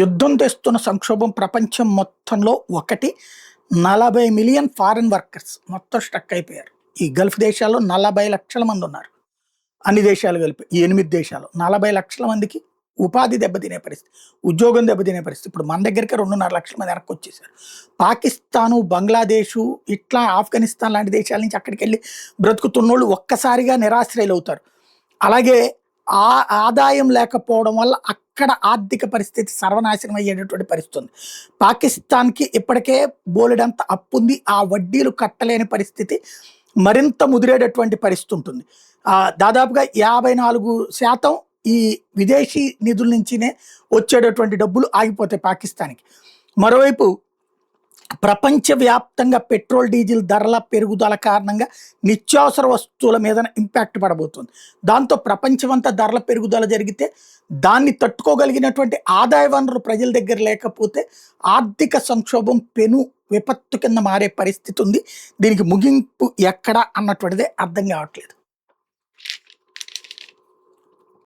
యుద్ధం తెస్తున్న సంక్షోభం ప్రపంచం మొత్తంలో ఒకటి 40 మిలియన్ ఫారిన్ వర్కర్స్ మొత్తం స్ట్రక్ అయిపోయారు. ఈ గల్ఫ్ దేశాల్లో 40 లక్షల మంది ఉన్నారు. అన్ని దేశాలు కలిపి ఈ 8 దేశాలు 40 లక్షల మందికి ఉపాధి దెబ్బతినే పరిస్థితి, ఉద్యోగం దెబ్బతినే పరిస్థితి. ఇప్పుడు మన దగ్గరికి 2.5 లక్షల మంది వెనక్కి వచ్చేసారు. పాకిస్తాను, బంగ్లాదేశు ఇట్లా ఆఫ్ఘనిస్తాన్ లాంటి దేశాల నుంచి అక్కడికి వెళ్ళి బ్రతుకుతున్నోళ్ళు ఒక్కసారిగా నిరాశ్రయులు అవుతారు. అలాగే ఆ ఆదాయం లేకపోవడం వల్ల అక్కడ ఆర్థిక పరిస్థితి సర్వనాశనం అయ్యేటటువంటి పరిస్థితి ఉంది. పాకిస్తాన్కి ఇప్పటికే బోలెడంత అప్పు ఉంది. ఆ వడ్డీలు కట్టలేని పరిస్థితి మరింత ముదిరేటటువంటి పరిస్థితి ఉంటుంది. దాదాపుగా 54% ఈ విదేశీ నిధుల నుంచినే వచ్చేటటువంటి డబ్బులు ఆగిపోతాయి పాకిస్తాన్కి. మరోవైపు ప్రపంచవ్యాప్తంగా పెట్రోల్, డీజిల్ ధరల పెరుగుదల కారణంగా నిత్యావసర వస్తువుల మీద ఇంపాక్ట్ పడబోతుంది. దాంతో ప్రపంచమంతా ధరల పెరుగుదల జరిగితే దాన్ని తట్టుకోగలిగినటువంటి ఆదాయ వనరు ప్రజల దగ్గర లేకపోతే ఆర్థిక సంక్షోభం పెను విపత్తు కింద మారే పరిస్థితి ఉంది. దీనికి ముగింపు ఎక్కడ అన్నటువంటిదే అర్థం కావట్లేదు.